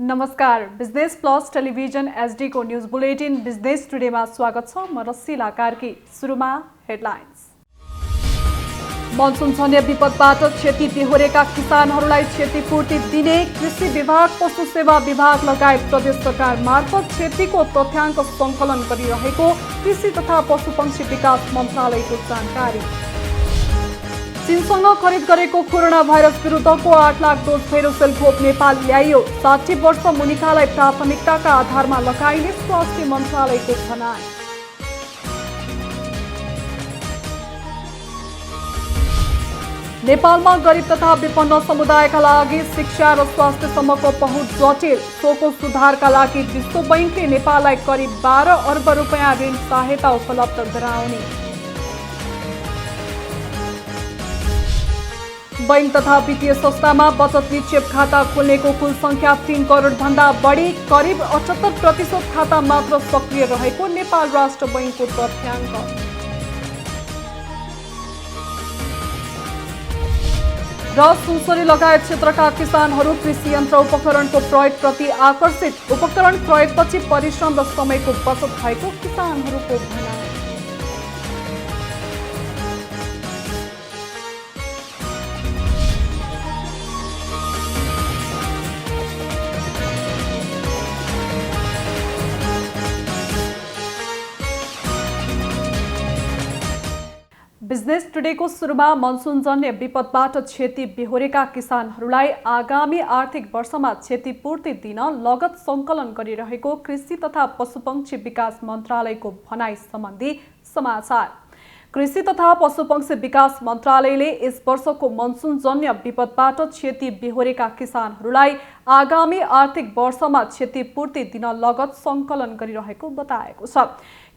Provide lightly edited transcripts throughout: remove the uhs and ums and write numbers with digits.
नमस्कार, business plus television HD को news bulletin business टुडेमा स्वागत छ। म रसिला कार्की। सुरुमा हेडलाइन्स। मनसुनजन्य विपदबाट क्षति बेहोरेका किसानहरूलाई क्षतिपूर्ति दिने कृषि विभाग, पशु सेवा विभाग लगायत प्रदेश सरकार मार्फत क्षतिको तथ्याङ्क सङ्कलन गरिरहेको कृषि तथा पशुपक्षी विकास मन्त्रालयको जानकारी। चीनसँग खरिद गरेको कोरोना भाइरस विरुद्धको 8 लाख डोज भेरोसेल खोप नेपाल ल्याइयो। 60 वर्ष मुनिकालाई प्राथमिकताका आधारमा लगाइने स्वास्थ्य मन्त्रालयको भनाइ। नेपालमा गरिब तथा विपन्न समुदायका लागि शिक्षा र स्वास्थ्यसम्मको पहुँच जटिल। सोको सुधारका लागि विश्व बैंकले नेपाललाई करिब 12 अर्ब रुपियाँ ऋण सहायता उपलब्ध गराउने। बैंक तथा वित्तीय संस्थामा बचत निक्षेप खाता खोल्नेको कुल संख्या 3 करोड भन्दा बढी। करिब 78% खाता मात्र सक्रिय रहेको नेपाल राष्ट्र बैंकको तथ्याङ्क। र सुनसरी लगायत क्षेत्रका किसानहरू कृषि यन्त्र उपकरणको प्रयोगप्रति आकर्षित। उपकरण प्रयोगपछि परिश्रम र समयको बचत भएको किसानहरूको भनाइ। बिजनेस टुडेको सुरुमा मनसुनजन्य विपदबाट क्षति बेहोरेका किसानहरूलाई आगामी आर्थिक वर्षमा क्षतिपूर्ति दिन लगत सङ्कलन गरिरहेको कृषि तथा पशुपक्षी विकास मन्त्रालयको भनाइ सम्बन्धी समाचार। कृषि तथा पशुपक्षी विकास मन्त्रालयले यस वर्षको मनसुनजन्य विपदबाट क्षति बेहोरेका किसानहरूलाई आगामी आर्थिक वर्षमा क्षतिपूर्ति दिन लगत सङ्कलन गरिरहेको बताएको छ।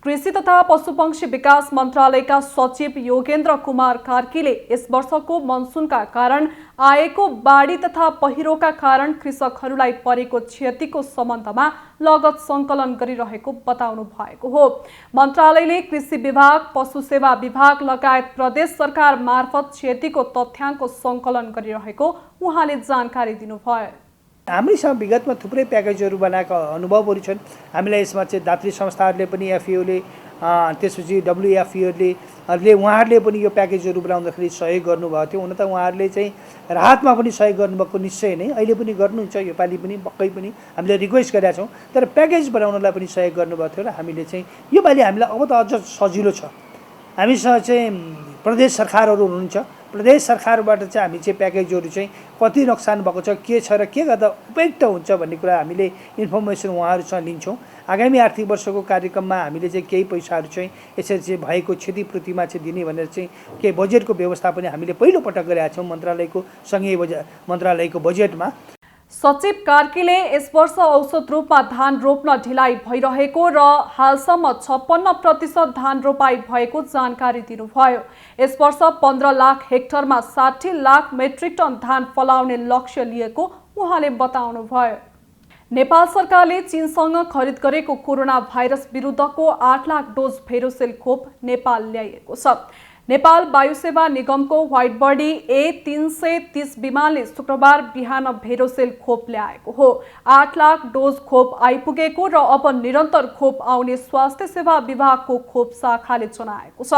कृषि तथा पशुपक्षी विकास मन्त्रालयका सचिव योगेन्द्र कुमार कार्कीले यस वर्षको मनसुनका कारण आएको बाढी तथा पहिरोका कारण कृषकहरूलाई परेको क्षतिको सम्बन्धमा लगत सङ्कलन गरिरहेको बताउनु भएको हो। मन्त्रालयले कृषि विभाग, पशु सेवा विभाग लगायत प्रदेश सरकार मार्फत क्षतिको तथ्याङ्क सङ्कलन गरिरहेको उहाँले जानकारी दिनुभयो। हामीसँग विगतमा थुप्रै प्याकेजहरू बनाएका अनुभवहरू छन्। हामीलाई यसमा चाहिँ दात्री संस्थाहरूले पनि एफइओले त्यसपछि डब्लुएफईहरूले उहाँहरूले पनि यो प्याकेजहरू बनाउँदाखेरि सहयोग गर्नुभएको थियो। हुन त उहाँहरूले चाहिँ राहतमा पनि सहयोग गर्नुभएको निश्चय नै अहिले पनि गर्नुहुन्छ। योपालि पनि पक्कै पनि हामीले रिक्वेस्ट गरेका छौँ, तर प्याकेज बनाउनलाई पनि सहयोग गर्नुभएको थियो र हामीले चाहिँ योपालि हामीलाई अब त अझ सजिलो छ। हामीसँग चाहिँ प्रदेश सरकारहरू हुनुहुन्छ। प्रदेश सरकारबाट चाहिँ हामी चाहिँ प्याकेजहरू चाहिँ कति नोक्सान भएको छ, के छ र के गर्दा उपयुक्त हुन्छ भन्ने कुरा हामीले इन्फर्मेसन उहाँहरूसँग लिन्छौँ। आगामी आर्थिक वर्षको कार्यक्रममा हामीले चाहिँ केही पैसाहरू चाहिँ यसरी चाहिँ भएको क्षतिपूर्तिमा चाहिँ दिने भनेर चाहिँ केही बजेटको व्यवस्था पनि हामीले पहिलोपटक गरेका छौँ मन्त्रालयको बजेटमा। सचिव कार्कीले यस वर्ष औसत रूपमा धान रोप्न ढिलाइ भइरहेको र हालसम्म 56% धान रोपाई भएको जानकारी दिनुभयो। यस वर्ष 15 लाख हेक्टरमा 60 लाख मेट्रिक टन धान फलाउने लक्ष्य लिएको उहाँले बताउनुभयो। नेपाल सरकारले चीनसँग खरिद गरेको कोरोना भाइरस विरुद्धको 8 लाख डोज भेरोसेल खोप नेपाल ल्याइएको छ। नेपाल वायुसेवा निगमको व्हाइट बडी A330 विमानले शुक्रबार बिहान भेरोसेल खोप ल्याएको हो। 8 लाख डोज खोप आइपुगेको र अब निरन्तर खोप आउने स्वास्थ्य सेवा विभागको खोप शाखाले जनाएको छ।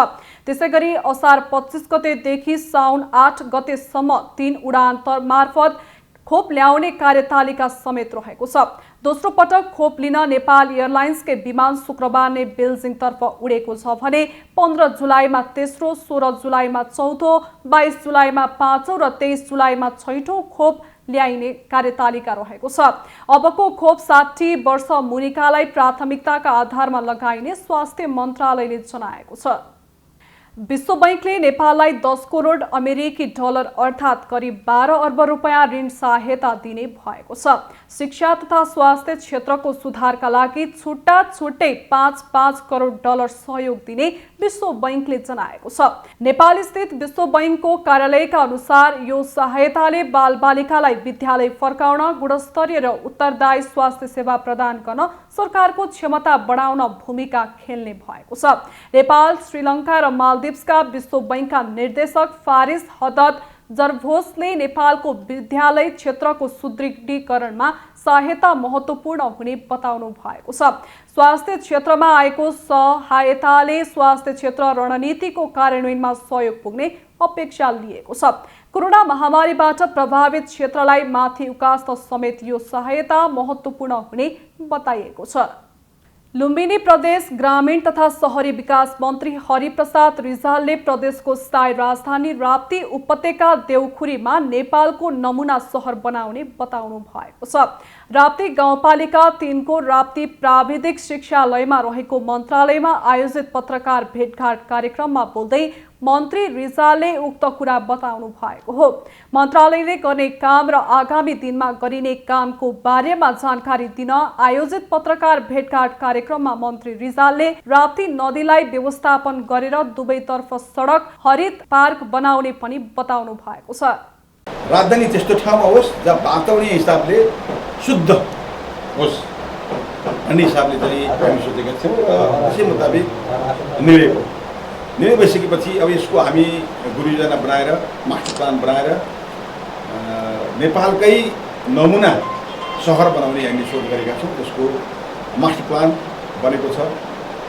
त्यसैगरी असार 25 गतेदेखि साउन 8 गतेसम्म 3 उडान मार्फत खोप ल्याउने कार्यतालिका समेत रहेको छ। दोस्रो पटक खोप लिन नेपाल एयरलाइन्सकै विमान शुक्रबार नै बेल्जिङतर्फ उडेको छ भने 15 जुलाईमा तेस्रो, 16 जुलाईमा चौथो, 22 जुलाईमा पाँचौं र 23 जुलाईमा छैठौं खोप ल्याइने कार्यतालिका रहेको छ। अबको खोप 60 वर्ष मुनिकालाई प्राथमिकताका आधारमा लगाइने स्वास्थ्य मन्त्रालयले जनाएको छ। विश्व बैंकले नेपाललाई 10 करोड अमेरिकी डलर अर्थात् करिब 12 अर्ब रुपियाँ ऋण सहायता दिने भएको छ। शिक्षा तथा स्वास्थ्य क्षेत्रको सुधारका लागि छुट्टै 5 करोड डलर सहयोग दिने विश्व बैंकले जनाएको छ। नेपाल स्थित विश्व बैंकको कार्यालयका अनुसार यो सहायताले बालबालिकालाई विद्यालय फर्काउन, गुणस्तरीय र उत्तरदायी स्वास्थ्य सेवा प्रदान गर्न सरकारको क्षमता बढाउन भूमिका खेल्ने भएको छ। नेपाल, श्रीलङ्का र मालदिप्सका विश्व बैंकका निर्देशक फारिस हदद जरभोसले नेपालको विद्यालय क्षेत्रको सुदृढीकरणमा सहायता महत्त्वपूर्ण हुने बताउनु भएको छ। स्वास्थ्य क्षेत्रमा आएको सहायताले स्वास्थ्य क्षेत्र रणनीतिको कार्यान्वयनमा सहयोग पुग्ने अपेक्षा लिएको छ। कोरोना महामारीबाट प्रभावित क्षेत्रलाई माथि उकास्न समेत यो सहायता महत्त्वपूर्ण हुने बताइएको छ। लुम्बिनी प्रदेश ग्रामीण तथा शहरी विकास मन्त्री हरिप्रसाद रिजालले प्रदेशको स्थायी राजधानी राप्ती उपत्यका देउखुरीमा नेपालको नमुना सहर बनाउने बताउनु भएको छ। राप्ती गाउँपालिका 3 को राप्ती प्राविधिक शिक्षालयमा रहेको मन्त्रालयमा आयोजित पत्रकार भेटघाट कार्यक्रममा बोल्दै मन्त्री रिजालले उक्त कुरा बताउनु भएको हो। मन्त्रालयले गर्ने काम र आगामी दिनमा गरिने कामको बारेमा जानकारी दिन आयोजित पत्रकार भेटघाट कार्यक्रममा मन्त्री रिजालले राप्ती नदीलाई व्यवस्थापन गरेर दुवैतर्फ सडक हरित पार्क बनाउने पनि बताउनु भएको छ। राजधानी त्यस्तो ठाउँमा होस् जहाँ वातावरणीय हिसाबले शुद्ध होस् भन्ने हिसाबले चाहिँ हामी सोचेका छौँ र त्यसै मुताबिक निर्णय भइसकेपछि अब यसको हामी गुरुयोजना बनाएर मास्टर प्लान बनाएर नेपालकै नमुना सहर बनाउने हामीले सोच गरेका छौँ। त्यसको मास्टर प्लान बनेको छ।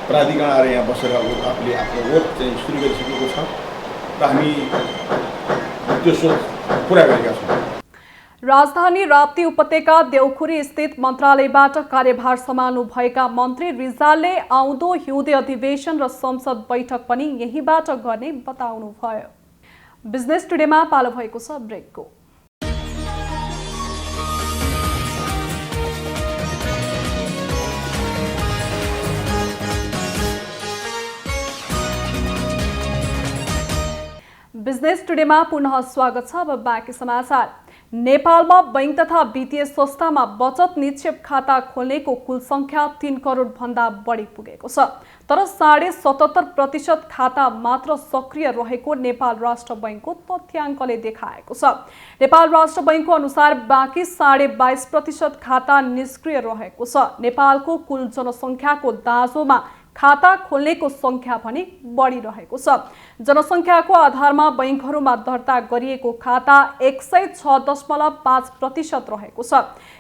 प्राधिकरण आएर यहाँ बसेर आफूले आफ्नो वर्क चाहिँ सुरु गरिसकेको छ र हामी त्यो सोच पुरा गरेका छौँ। राजधानी राप्ती उपत्यका देउखुरी स्थित मन्त्रालयबाट कार्यभार सम्हाल्नु भएका मन्त्री रिजालले आउँदो हिउँदे अधिवेशन र संसद बैठक पनि यहीँबाट गर्ने बताउनु भयो। बिजनेस टुडेमा पालो भएको छ ब्रेकको। बिजनेस टुडेमा पुनः स्वागत छ। अब बाँकी समाचार। नेपालमा बैंक तथा वित्तीय संस्थामा बचत निक्षेप खाता खोल्नेको कुल संख्या 3 करोड भन्दा बढी पुगेको छ। तर 77% खाता मात्र सक्रिय रहेको नेपाल राष्ट्र बैंकको तथ्याङ्कले देखाएको छ। नेपाल राष्ट्र बैंकको अनुसार बाँकी 22.5% खाता निष्क्रिय रहेको छ। नेपालको कुल जनसङ्ख्याको दाँजोमा खाता खोल्नेको संख्या पनि बढिरहेको छ। जनसङ्ख्याको आधारमा बैंकहरूमा दर्ता गरिएको खाता 106.5% रहेको छ।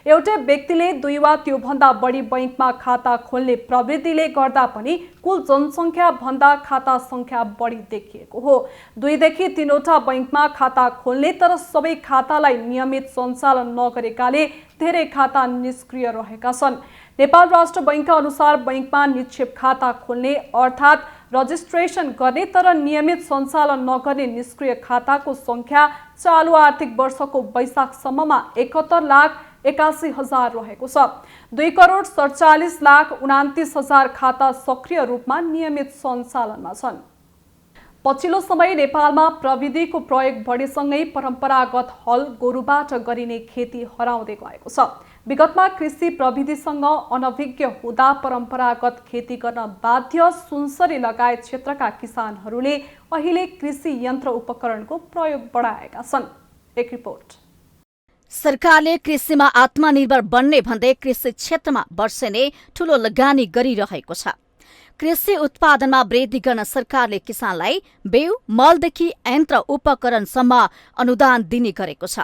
एउटै व्यक्तिले 2 वा त्योभन्दा बढी बैंकमा खाता खोल्ने प्रवृत्तिले गर्दा पनि कुल जनसङ्ख्या भन्दा खाता सङ्ख्या बढी देखिएको हो। 2 देखि 3 वटा बैंकमा खाता खोल्ने तर सबै खातालाई नियमित सञ्चालन नगरेकाले धेरै खाता निष्क्रिय रहेका छन्। नेपाल राष्ट्र बैंकका अनुसार बैंकमा निक्षेप खाता खोल्ने अर्थात् रजिस्ट्रेसन गर्ने तर नियमित सञ्चालन नगर्ने निष्क्रिय खाताको संख्या चालु आर्थिक वर्षको वैशाखसम्ममा 71,81,000 रहेको छ। 2,47,29,000 खाता सक्रिय रूपमा नियमित सञ्चालनमा छन्। पछिल्लो समय नेपालमा प्रविधिको प्रयोग बढेसँगै परम्परागत हल गोरुबाट गरिने खेती हराउँदै गएको छ। विगतमा कृषि प्रविधिसँग अनभिज्ञ हुँदा परम्परागत खेती गर्न बाध्य सुनसरी लगायत क्षेत्रका किसानहरूले अहिले कृषि यन्त्र उपकरणको प्रयोग बढाएका छन्। एक रिपोर्ट। सरकारले कृषिमा आत्मनिर्भर बन्ने भन्दै कृषि क्षेत्रमा वर्षेनै ठूलो लगानी गरिरहेको छ। कृषि उत्पादनमा वृद्धि गर्न सरकारले किसानलाई बेउ मलदेखि यन्त्र उपकरणसम्म अनुदान दिने गरेको छ।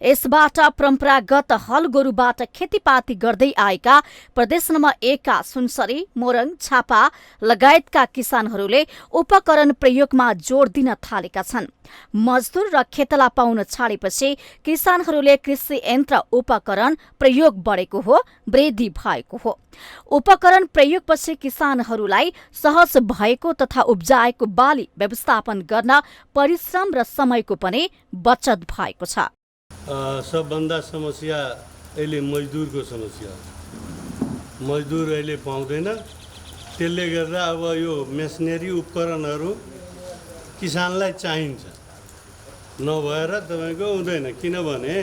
यसबाट परम्परागत हल गोरुबाट खेतीपाती गर्दै आएका प्रदेश नम्बर 1 का सुनसरी, मोरङ, छापा लगायतका किसानहरूले उपकरण प्रयोगमा जोड दिन थालेका छन्। मजदुर र खेतला पाउन छाडेपछि किसानहरूले कृषि यन्त्र उपकरण प्रयोग बढेको हो, वृद्धि भएको हो। उपकरण प्रयोगपछि किसानहरूलाई सहज भएको तथा उब्जाएको बाली व्यवस्थापन गर्न परिश्रम र समयको पनि बचत भएको छ। सबभन्दा समस्या अहिले मजदुरको समस्या हो। मजदुर अहिले पाउँदैन। त्यसले गर्दा अब यो मेसिनरी उपकरणहरू किसानलाई चाहिन्छ। नभएर तपाईँको हुँदैन। किनभने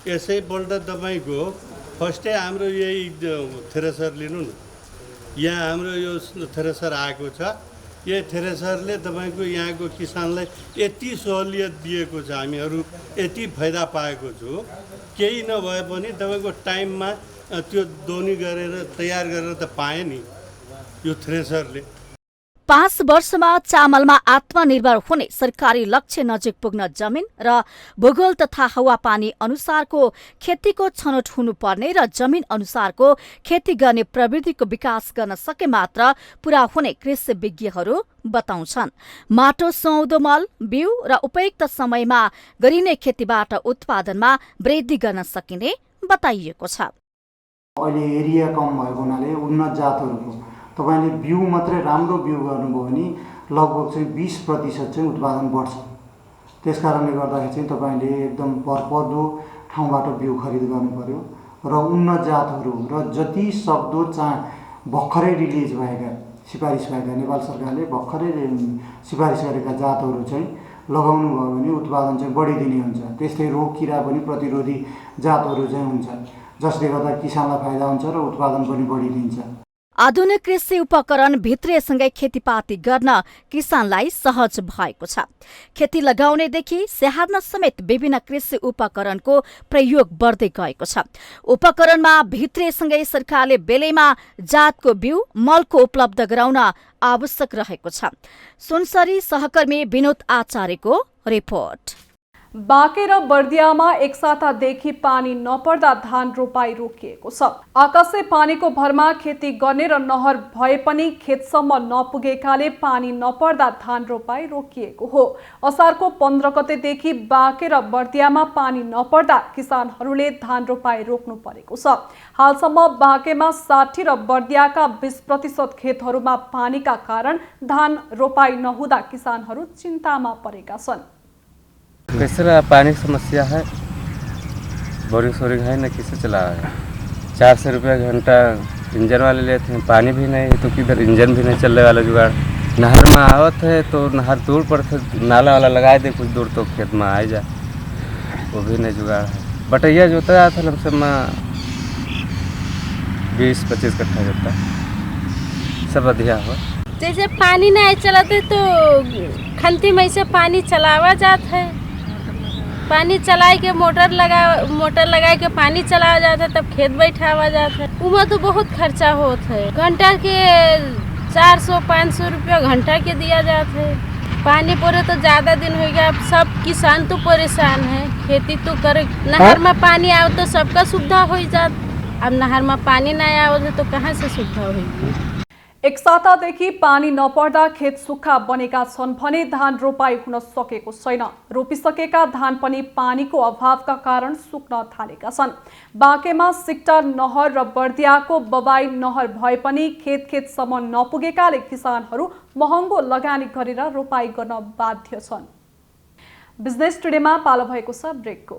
यसैपल्ट तपाईँको फर्स्टै हाम्रो यही थ्रेसर लिनु न। यहाँ हाम्रो यो थ्रेसर आएको छ। यो थ्रेसरले तपाईँको यहाँको किसानलाई यति सहुलियत दिएको छ, हामीहरू यति फाइदा पाएको छु। केही नभए पनि तपाईँको टाइममा त्यो दोनी गरेर तयार गरेर त पाएँ नि यो थ्रेसरले। 5 वर्षमा चामलमा आत्मनिर्भर हुने सरकारी लक्ष्य नजिक पुग्न जमिन र भूगोल तथा हावापानी अनुसारको खेतीको छनौट हुनुपर्ने र जमिन अनुसारको खेती गर्ने प्रविधिको विकास गर्न सके मात्र पूरा हुने कृषि विज्ञहरू बताउँछन्। माटो सुहाउँदो मल, बिउ र उपयुक्त समयमा गरिने खेतीबाट उत्पादनमा वृद्धि गर्न सकिने बताइएको छ। अहिले एरिया कम भएको हुनाले उन्नत जातहरूको तपाईले बिउ मात्रै राम्रो बिउ गर्नुभयो भने लगभग चाहिँ 20% चाहिँ उत्पादन बढ्छ। त्यसकारणले गर्दाखेरि चाहिँ तपाईले एकदम भरपर्दो ठाउँबाट बिउ खरिद गर्नु पर्यो र उन्नत जातहरू र जति सक्दो भर्खरै रिलिज भएका सिफारिस भएका नेपाल सरकारले भर्खरै सिफारिस गरेका जातहरू चाहिँ लगाउनु भयो भने उत्पादन चाहिँ बढिदिने हुन्छ। त्यस्तै रोग किरा पनि प्रतिरोधी जातहरू चाहिँ हुन्छ जसले गर्दा किसानलाई फाइदा हुन्छ र उत्पादन पनि बढिदिन्छ। आधुनिक कृषि उपकरण भित्रेसँगै खेतीपाती गर्न किसानलाई सहज भएको छ। खेती लगाउनेदेखि स्याहार्न समेत विभिन्न कृषि उपकरणको प्रयोग बढ्दै गएको छ। उपकरणमा भित्रेसँगै सरकारले बेलैमा जातको बिउ, मलको उपलब्ध गराउन आवश्यक रहेको छ। सुनसरी सहकर्मी विनोद आचार्यको रिपोर्ट। बाँके र बर्दियामा एक सातादेखि पानी नपर्दा धान रोपाई रोकिएको छ। आकाशे पानीको भरमा खेती गर्ने र नहर भए पनि खेतसम्म नपुगेकाले पानी नपर्दा धान रोपाई रोकिएको हो। असारको 15 गतेदेखि बाँके र बर्दियामा पानी नपर्दा किसानहरूले धान रोपाई रोक्नु परेको छ। हालसम्म बाँकेमा 60 र बर्दियाका 20% खेतहरूमा पानीका कारण धान रोपाई नहुँदा किसानहरू चिन्तामा परेका छन्। कैसे पानी की समस्या है, बोरिंग सोरिंग है न, किसे चला है। 400 रुपया घंटा इंजन वाले लेते हैं, पानी भी नहीं तो किधर इंजन भी नहीं चलने वाला जुगाड़। नहर में आवत है तो नहर दूर पर नाला वाला लगाए दे कुछ दूर तो खेत में आ जाए, वो भी नहीं जुगाड़ है। बटैया जोता था लमसम में 20-25 कट्ठा जोता, सब अधिया हुआ। जैसे पानी नहीं चलाते तो खंती में से पानी चलावा जाता है, पानी चलाए के मोटर लगा के पानी चलाया जाता है, तब खेत बैठावा जाता है। उसमें तो बहुत खर्चा होता है। घंटा के 400-500 रुपया घंटा के दिया जाता है। पानी पूरे तो ज़्यादा दिन हो गया, अब सब किसान तो परेशान है। खेती तो करे, नहर में पानी आओ तो सबका सुविधा हो जात। अब नहर में पानी नहीं आओ तो कहाँ से सुविधा होगी। एक सातादेखि पानी नपर्दा खेत सुक्खा बनेका छन् भने धान रोपाई हुन सकेको छैन। रोपिसकेका धान पनि पानीको अभावका कारण सुक्न थालेका छन्। बाँकेमा सिक्टर नहर र बर्दियाको बबाई नहर भए पनि खेतसम्म नपुगेकाले किसानहरू महँगो लगानी गरेर रोपाई गर्न बाध्य छन्। बिजनेस टुडेमा पालो भएको छ ब्रेकको।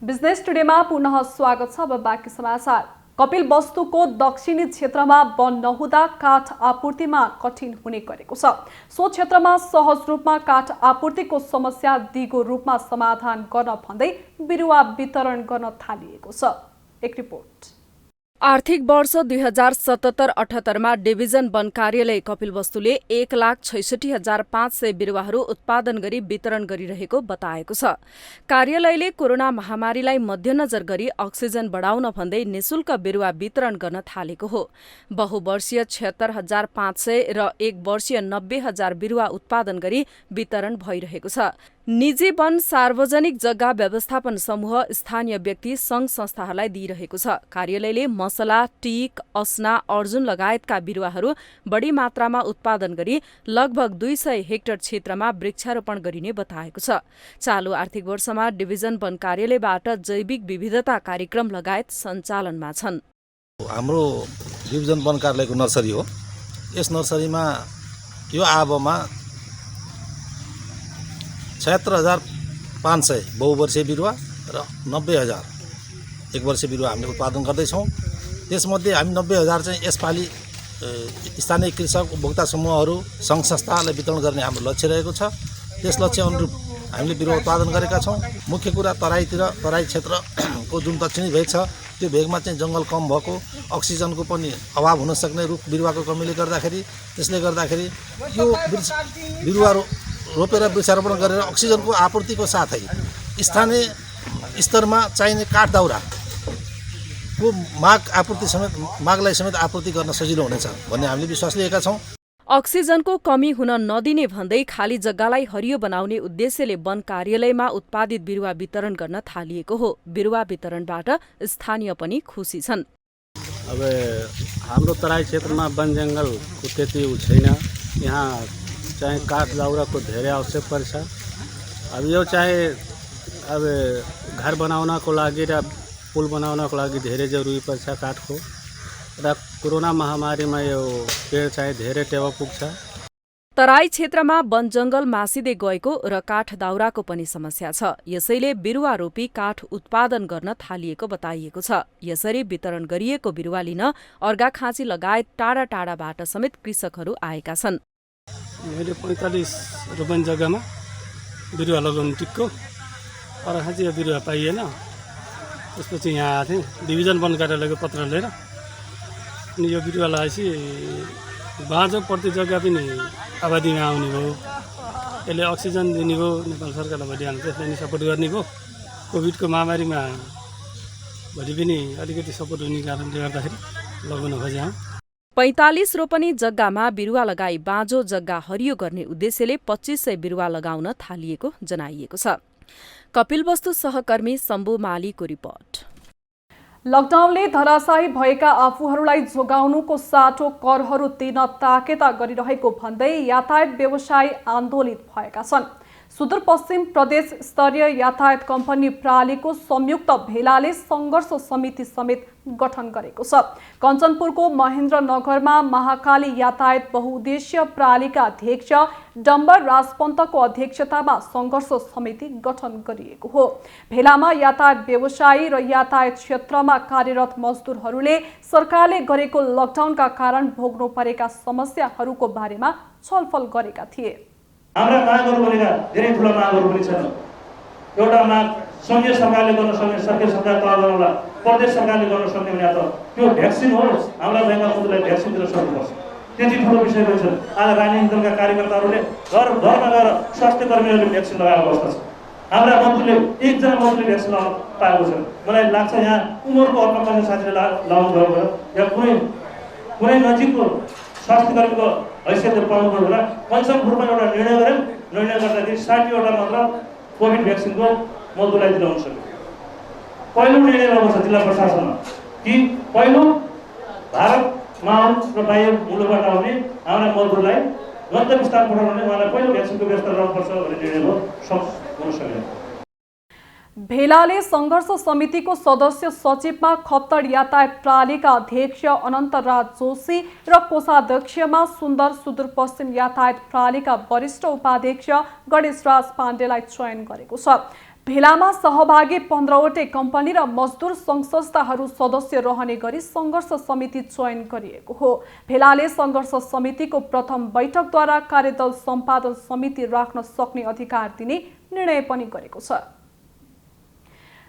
बिजनेस टुडेमा पुनः स्वागत छ। अब बाँकी समाचार। कपिल वस्तुको दक्षिणी क्षेत्रमा वन नहुँदा काठ आपूर्तिमा कठिन हुने गरेको छ। सो क्षेत्रमा सहज रूपमा काठ आपूर्तिको समस्या दिगो रूपमा समाधान गर्न भन्दै बिरुवा वितरण गर्न थालिएको छ। एक रिपोर्ट। आर्थिक वर्ष 2077-78 डिभिजन वन कार्यालय कपिलवस्तुले 1,66,500 बिरुवाहरू उत्पादन गरी वितरण गरिरहेको बताएको छ। कार्यालयले कोरोना महामारीलाई मध्यनजर गरी अक्सिजन बढाउन भन्दै निशुल्क बिरुवा वितरण गर्न थालेको हो। बहुवर्षीय 76,500 र 1 वर्षीय 90,000 बिरुवा उत्पादन गरी वितरण भइरहेको छ। निजी वन सार्वजनिक जग्गा व्यवस्थापन समूह स्थानीय व्यक्ति संघ संस्थाहरूलाई दिइरहेको छ। कार्यालयले मसला, टीक, अस्ना, अर्जुन लगायतका बिरुवाहरू बढी मात्रामा उत्पादन गरी लगभग 200 हेक्टर क्षेत्रमा वृक्षारोपण गरिने बताएको छ। चालु आर्थिक वर्षमा डिभिजन वन कार्यालयबाट जैविक विविधता कार्यक्रम लगायत सञ्चालनमा छन्। हाम्रो डिभिजन वन कार्यालयको नर्सरी हो। यस नर्सरीमा यो आबमा 76,500 बहुवर्षीय बिरुवा र 90,000 एक वर्षीय बिरुवा हामीले उत्पादन गर्दैछौँ। त्यसमध्ये हामी 90,000 चाहिँ यसपालि स्थानीय कृषक उपभोक्ता समूहहरू सङ्घ संस्थालाई वितरण गर्ने हाम्रो लक्ष्य रहेको छ। त्यस लक्ष्य अनुरूप हामीले बिरुवा उत्पादन गरेका छौँ। मुख्य कुरा तराई क्षेत्रको जुन दक्षिणी भेग छ त्यो भेगमा चाहिँ जङ्गल कम भएको, अक्सिजनको पनि अभाव हुन सक्ने रुख बिरुवाको कमीले गर्दाखेरि, त्यसले गर्दाखेरि यो बिरुवा रोपेर वृक्षारोपण गरेर अक्सिजनको आपूर्तिको साथै स्थानीय स्तरमा चाहिने काठ दाउराको मागलाई समेत आपूर्ति गर्न सजिलो हुनेछ भन्ने हामीले विश्वास लिएका छौँ। अक्सिजनको कमी हुन नदिने भन्दै खाली जग्गालाई हरियो बनाउने उद्देश्यले वन कार्यालयमा उत्पादित बिरुवा वितरण गर्न थालिएको हो। बिरुवा वितरणबाट स्थानीय पनि खुसी छन्। अब हाम्रो तराई क्षेत्रमा वन जङ्गलको त्यति छैन। यहाँ चाहिँ काठ दाउराको धेरै आवश्यक पर्छ। अब यो चाहिँ अब घर बनाउनको लागि र पुल बनाउनको लागि धेरै जरुरी पर्छ काठको र कोरोना महामारीमा यो पेड चाहिँ धेरै टेवा पुग्छ। तराई क्षेत्रमा वन जङ्गल मासिँदै गएको र काठ दाउराको पनि समस्या छ। यसैले बिरुवा रोपी काठ उत्पादन गर्न थालिएको बताइएको छ। यसरी वितरण गरिएको बिरुवा लिन अर्घाखाँची लगायत टाढा टाढाबाट समेत कृषकहरू आएका छन्। मैले 45 रोपनी जग्गामा बिरुवा लगाउनु टिक्को अर्घाखाँची बिरुवा पाइएन। त्यसपछि यहाँ आएको थिएँ डिभिजन वन कार्यालयको पत्र लिएर। अनि यो बिरुवा लगाएपछि बाँझो प्रति जग्गा पनि आबादीमा आउने भयो। यसले अक्सिजन दिने भयो। नेपाल सरकारलाई भनिहाल्नु त्यसले नि सपोर्ट गर्ने भयो। कोभिडको महामारीमा भोलि पनि अलिकति सपोर्ट हुने कारणले गर्दाखेरि लगाउन खोज्यौँ। 45 रोपनी जग्गामा बिरुवा लगाई बाँझो जग्गा हरियो गर्ने उद्देश्यले 2500 बिरुवा लगाउन थालिएको जनाइएको छ। कपिलवस्तु सहकर्मी शम्भु मालीको रिपोर्ट। लकडाउनले धराशायी भएका आफूहरूलाई जोगाउनुको साटो करहरू तिर्न ताकेता गरिरहेको भन्दै यातायात व्यवसायी आन्दोलित भएका छन्। सुदूरपश्चिम प्रदेश स्तरीय यातायात कम्पनी प्रालीको संयुक्त भेलाले सङ्घर्ष समिति समेत गठन गरेको छ। कञ्चनपुरको महेन्द्रनगरमा महाकाली यातायात बहुउद्देश्य प्रालीका अध्यक्ष डम्बर राजपन्तको अध्यक्षतामा सङ्घर्ष समिति गठन गरिएको हो। भेलामा यातायात व्यवसायी र यातायात क्षेत्रमा कार्यरत मजदुरहरूले सरकारले गरेको लकडाउनका कारण भोग्नु परेका समस्याहरूको बारेमा छलफल गरेका थिए। हाम्रा मागहरू भनेका धेरै ठुला मागहरू पनि छन्। एउटा माग सङ्घीय सरकारले गर्न सक्ने, सरकारी सरकार तह गर्नला प्रदेश सरकारले गर्न सक्ने भने त त्यो भ्याक्सिन हो। हाम्रा भएका मजदुरलाई भ्याक्सिन दिन सक्नुपर्छ। त्यति ठुलो विषय रहेछ। आज राजनीतिक दलका कार्यकर्ताहरूले घर घरमा गएर स्वास्थ्य कर्मीहरूले भ्याक्सिन लगाएको अवस्था छ। हाम्रा मजदुरले एकजना मजदुरले भ्याक्सिन लगाउन पाएको छ। मलाई लाग्छ यहाँ उमेरको अर्को कसै साथीले लगाउनु भयो या कुनै नजिकको स्वास्थ्य कर्मीको हैसियतले पाउनु पर्यो होला। कञ्चनपुरमा एउटा निर्णय गरेँ। निर्णय गर्दाखेरि 60वटा मात्र कोभिड भ्याक्सिनको मजदुरलाई दिलाउन सक्यो। पहिलो निर्णय भएको छ जिल्ला प्रशासनमा कि पहिलो भारतमा र बाहिर मुलुकबाट आउने हाम्रा मजदुरलाई गन्तव्य स्थान पठाउने उहाँलाई पहिलो भ्याक्सिनको व्यवस्था गर्नुपर्छ भन्ने निर्णय हो। हुन सकेन। भेलाले सङ्घर्ष समितिको सदस्य सचिवमा खप्तर यातायात प्रालीका अध्यक्ष अनन्तराज जोशी र कोषाध्यक्षमा सुन्दर सुदूरपश्चिम यातायात प्रालीका वरिष्ठ उपाध्यक्ष गणेशराज पाण्डेलाई चयन गरेको छ। भेलामा सहभागी 15वटै कम्पनी र मजदुर सङ्घ संस्थाहरू सदस्य रहने गरी सङ्घर्ष समिति चयन गरिएको हो। भेलाले सङ्घर्ष समितिको प्रथम बैठकद्वारा कार्यदल सम्पादन समिति राख्न सक्ने अधिकार दिने निर्णय पनि गरेको छ।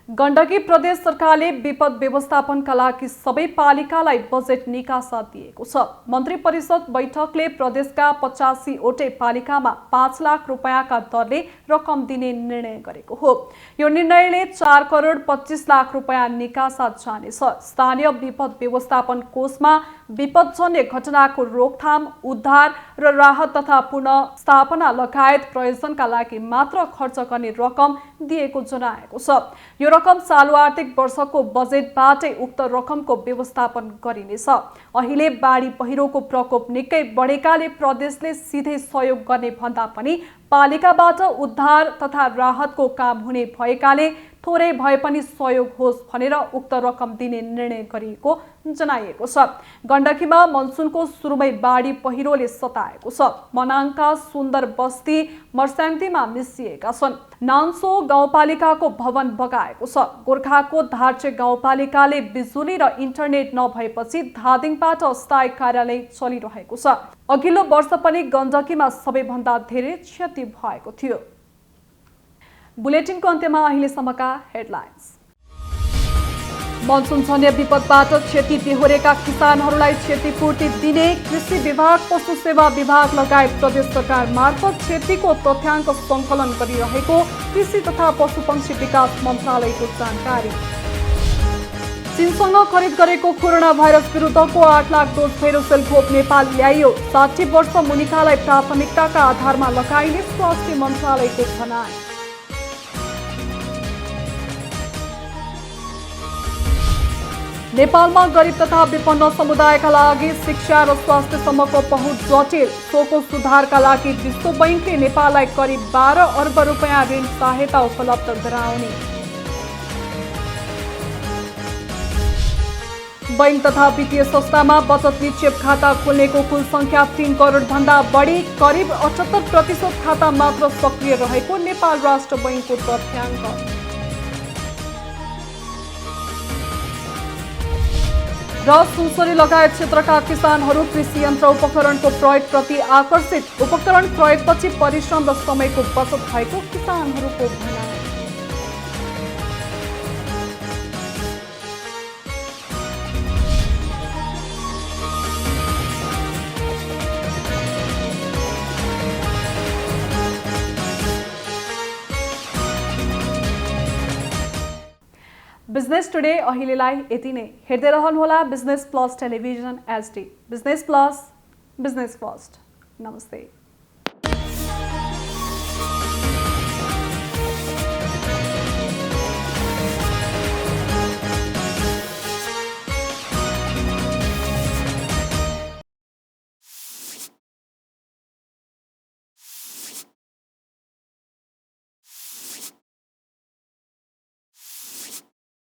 गण्डकी प्रदेश सरकारले विपद व्यवस्थापनका लागि सबै पालिकालाई बजेट निकासा दिएको छ। मन्त्री परिषद बैठकले प्रदेशका 85वटै पालिकामा 5 लाख रुपैयाँका दरले रकम दिने निर्णय गरेको हो। यो निर्णयले 4 करोड 25 लाख रुपैयाँ निकासा जानेछ। स्थानीय विपद व्यवस्थापन कोषमा विपदजन्य घटनाको रोकथाम, उद्धार र राहत तथा पुनर्स्थापना लगायत प्रयोजनका लागि मात्र खर्च गर्ने रकम दिएको जनाएको छ। यो रकम चालु आर्थिक वर्षको बजेटबाटै उक्त रकमको व्यवस्थापन गरिनेछ। अहिले बाढी पहिरोको प्रकोप निकै बढेकाले प्रदेशले सिधै सहयोग गर्ने भन्दा पनि पालिकाबाट उद्धार तथा राहतको काम हुने भएकाले थोरै भए पनि सहयोग होस् भनेर उक्त रकम दिने निर्णय गरिएको जनाइएको छ। गण्डकीमा मनसुनको सुरुमै बाढी पहिरोले सताएको छ। मनाङका सुन्दर बस्ती मर्स्याङ्तीमा मिसिएका छन्। नान्सो गाउँपालिकाको भवन बगाएको छ। गोर्खाको धार्चे गाउँपालिकाले बिजुली र इन्टरनेट नभएपछि धादिङबाट अस्थायी कार्यालय चलिरहेको छ। अघिल्लो वर्ष पनि गण्डकीमा सबैभन्दा धेरै क्षति भएको थियो। बुलेटिनको अन्त्यमा अहिलेसम्मका हेडलाइन्स। मनसुन जन्य विपदबाट क्षति बेहोरेका किसानहरूलाई क्षतिपूर्ति दिने कृषि विभाग, पशु सेवा विभाग लगायत प्रदेश सरकार मार्फत क्षतिको तथ्याङ्क सङ्कलन गरिरहेको कृषि तथा पशुपक्षी विकास मन्त्रालयको जानकारी। चीनसँग खरिद गरेको कोरोना भाइरस विरुद्धको 8 लाख डोज भेरोसेल खोप नेपाल ल्याइयो। 60 वर्ष मुनिकालाई प्राथमिकताका आधारमा लगाइने स्वास्थ्य मन्त्रालयको भनाइ। नेपालमा गरिब तथा विपन्न समुदायका लागि शिक्षा र स्वास्थ्यसम्मको पहुँच जटिल। सोको सुधारका लागि विश्व बैंकले नेपाललाई करिब 12 अर्ब रुपियाँ ऋण सहायता उपलब्ध गराउने। बैंक तथा वित्तीय संस्थामा बचत निक्षेप खाता खोल्नेको कुल संख्या 3 करोड भन्दा बढी, करिब 78% खाता मात्र सक्रिय रहेको नेपाल राष्ट्र बैंकको तथ्याङ्क। र सुनसरी लगायत क्षेत्रका किसानहरू कृषि यन्त्र उपकरणको प्रयोगप्रति आकर्षित। उपकरण प्रयोगपछि परिश्रम र समयको बचत भएको किसानहरूको भनाइ। बिजनेस टुडे अहिलेलाई यति नै। हेर्दै रहनुहोला business plus television HD। Business plus, business first. नमस्ते।